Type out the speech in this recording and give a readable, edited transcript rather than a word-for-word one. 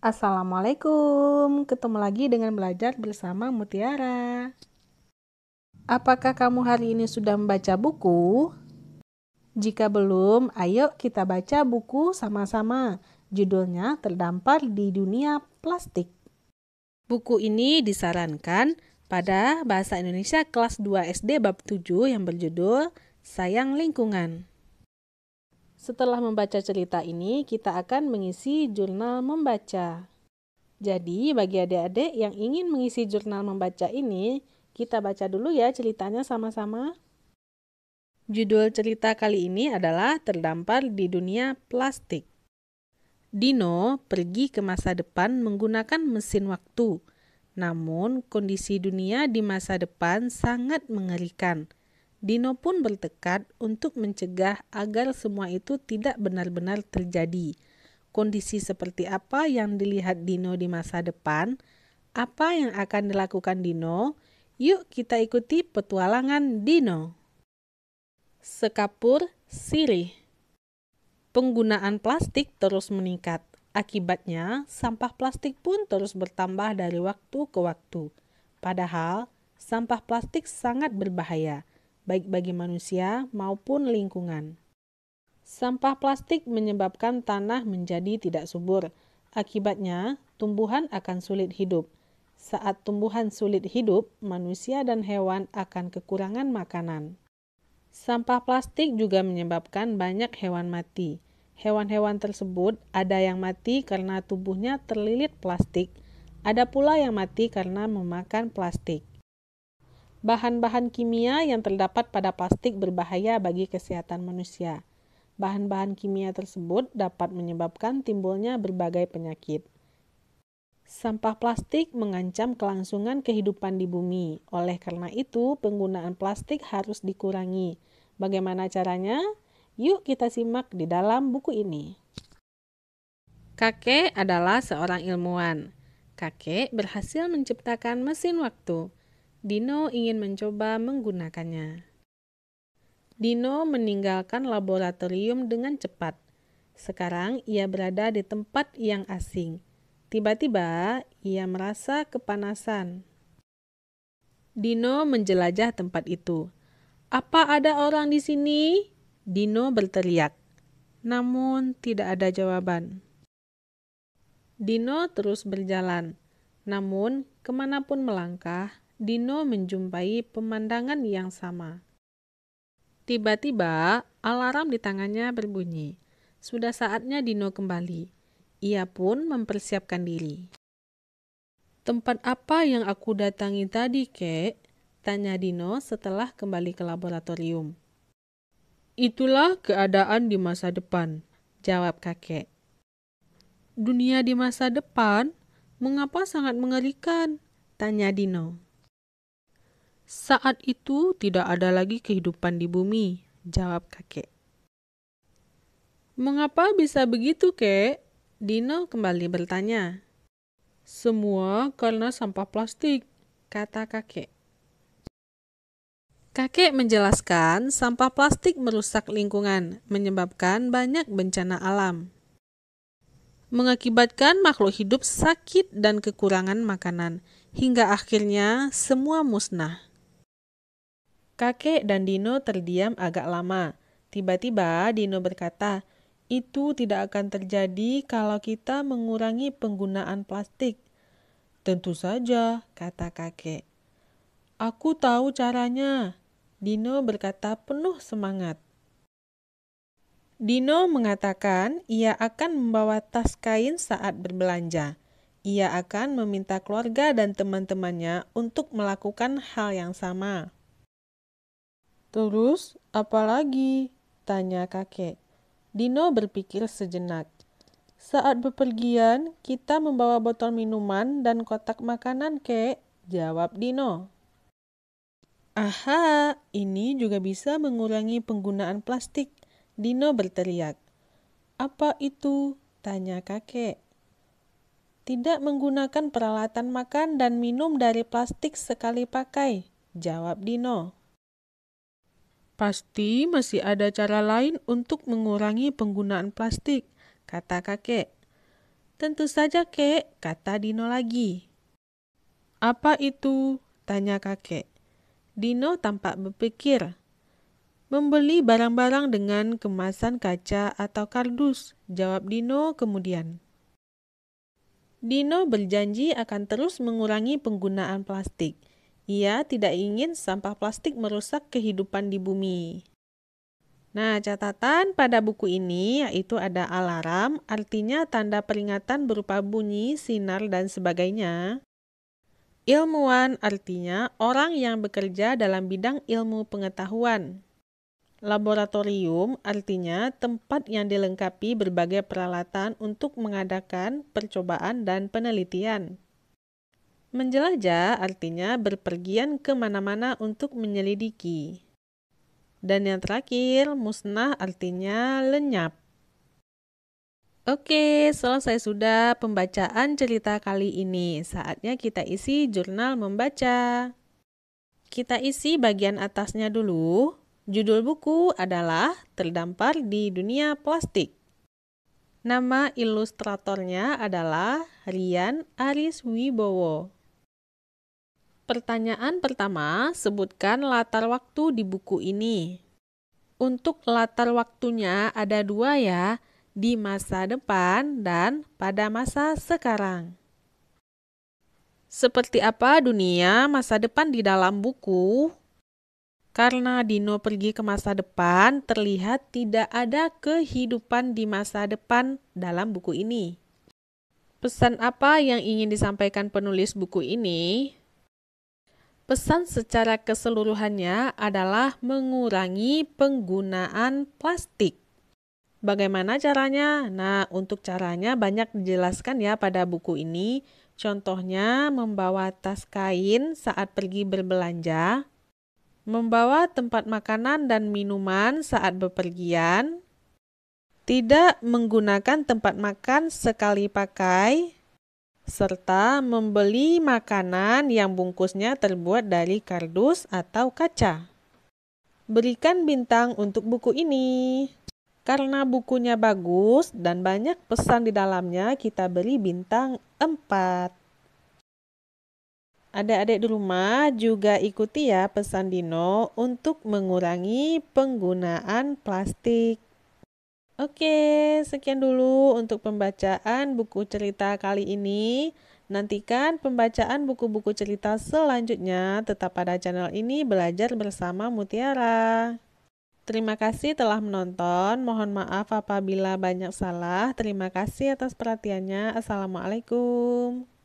Assalamualaikum, ketemu lagi dengan belajar bersama Mutiara. Apakah kamu hari ini sudah membaca buku? Jika belum, ayo kita baca buku sama-sama. Judulnya Terdampar di Dunia Plastik. Buku ini disarankan pada Bahasa Indonesia kelas 2 SD bab 7 yang berjudul Sayang Lingkungan. Setelah membaca cerita ini, kita akan mengisi jurnal membaca. Jadi, bagi adik-adik yang ingin mengisi jurnal membaca ini, kita baca dulu ya ceritanya sama-sama. Judul cerita kali ini adalah Terdampar di Dunia Plastik. Dino pergi ke masa depan menggunakan mesin waktu. Namun, kondisi dunia di masa depan sangat mengerikan. Dino pun bertekad untuk mencegah agar semua itu tidak benar-benar terjadi. Kondisi seperti apa yang dilihat Dino di masa depan? Apa yang akan dilakukan Dino? Yuk kita ikuti petualangan Dino. Sekapur sirih. Penggunaan plastik terus meningkat. Akibatnya, sampah plastik pun terus bertambah dari waktu ke waktu. Padahal, sampah plastik sangat berbahaya, baik bagi manusia maupun lingkungan. Sampah plastik menyebabkan tanah menjadi tidak subur. Akibatnya, tumbuhan akan sulit hidup. Saat tumbuhan sulit hidup, manusia dan hewan akan kekurangan makanan. Sampah plastik juga menyebabkan banyak hewan mati. Hewan-hewan tersebut ada yang mati karena tubuhnya terlilit plastik, ada pula yang mati karena memakan plastik. Bahan-bahan kimia yang terdapat pada plastik berbahaya bagi kesehatan manusia. Bahan-bahan kimia tersebut dapat menyebabkan timbulnya berbagai penyakit. Sampah plastik mengancam kelangsungan kehidupan di bumi. Oleh karena itu, penggunaan plastik harus dikurangi. Bagaimana caranya? Yuk kita simak di dalam buku ini. Kakek adalah seorang ilmuwan. Kakek berhasil menciptakan mesin waktu. Dino ingin mencoba menggunakannya. Dino meninggalkan laboratorium dengan cepat. Sekarang ia berada di tempat yang asing. Tiba-tiba ia merasa kepanasan. Dino menjelajah tempat itu. "Apa ada orang di sini?" Dino berteriak. Namun tidak ada jawaban. Dino terus berjalan. Namun kemanapun melangkah, Dino menjumpai pemandangan yang sama. Tiba-tiba alarm di tangannya berbunyi. Sudah saatnya Dino kembali. Ia pun mempersiapkan diri. "Tempat apa yang aku datangi tadi, Kek?" tanya Dino setelah kembali ke laboratorium. "Itulah keadaan di masa depan," jawab kakek. "Dunia di masa depan? Mengapa sangat mengerikan?" tanya Dino. "Saat itu tidak ada lagi kehidupan di bumi," jawab kakek. "Mengapa bisa begitu, Kek?" Dino kembali bertanya. "Semua karena sampah plastik," kata kakek. Kakek menjelaskan sampah plastik merusak lingkungan, menyebabkan banyak bencana alam. Mengakibatkan makhluk hidup sakit dan kekurangan makanan, hingga akhirnya semua musnah. Kakek dan Dino terdiam agak lama. Tiba-tiba Dino berkata, "Itu tidak akan terjadi kalau kita mengurangi penggunaan plastik." "Tentu saja," kata kakek. "Aku tahu caranya." Dino berkata penuh semangat. Dino mengatakan ia akan membawa tas kain saat berbelanja. Ia akan meminta keluarga dan teman-temannya untuk melakukan hal yang sama. "Terus, apa lagi?" tanya kakek. Dino berpikir sejenak. "Saat bepergian, kita membawa botol minuman dan kotak makanan, Kek," jawab Dino. "Aha, ini juga bisa mengurangi penggunaan plastik," Dino berteriak. "Apa itu?" tanya kakek. "Tidak menggunakan peralatan makan dan minum dari plastik sekali pakai," jawab Dino. "Pasti masih ada cara lain untuk mengurangi penggunaan plastik," kata kakek. Tentu saja, Kek, kata Dino lagi. Apa itu? Tanya kakek. Dino tampak berpikir. Membeli barang-barang dengan kemasan kaca atau kardus, jawab Dino kemudian. Dino berjanji akan terus mengurangi penggunaan plastik. Ia tidak ingin sampah plastik merusak kehidupan di bumi. Nah, catatan pada buku ini yaitu ada alarm, artinya tanda peringatan berupa bunyi, sinar, dan sebagainya. Ilmuwan artinya orang yang bekerja dalam bidang ilmu pengetahuan. Laboratorium artinya tempat yang dilengkapi berbagai peralatan untuk mengadakan percobaan dan penelitian. Menjelajah artinya berpergian ke mana-mana untuk menyelidiki. Dan yang terakhir, musnah artinya lenyap. Oke, selesai sudah pembacaan cerita kali ini. Saatnya kita isi jurnal membaca. Kita isi bagian atasnya dulu. Judul buku adalah Terdampar di Dunia Plastik. Nama ilustratornya adalah Rian Ariswibowo. Pertanyaan pertama, sebutkan latar waktu di buku ini. Untuk latar waktunya ada dua ya, di masa depan dan pada masa sekarang. Seperti apa dunia masa depan di dalam buku? Karena Dino pergi ke masa depan, terlihat tidak ada kehidupan di masa depan dalam buku ini. Pesan apa yang ingin disampaikan penulis buku ini? Pesan secara keseluruhannya adalah mengurangi penggunaan plastik. Bagaimana caranya? Nah, untuk caranya banyak dijelaskan ya pada buku ini. Contohnya, membawa tas kain saat pergi berbelanja, membawa tempat makanan dan minuman saat bepergian, tidak menggunakan tempat makan sekali pakai, serta membeli makanan yang bungkusnya terbuat dari kardus atau kaca. Berikan bintang untuk buku ini. Karena bukunya bagus dan banyak pesan di dalamnya, kita beri bintang 4. Adik-adik di rumah juga ikuti ya pesan Dino untuk mengurangi penggunaan plastik. Oke, sekian dulu untuk pembacaan buku cerita kali ini. Nantikan pembacaan buku-buku cerita selanjutnya tetap pada channel ini Belajar Bersama Mutiara. Terima kasih telah menonton. Mohon maaf apabila banyak salah. Terima kasih atas perhatiannya. Assalamualaikum.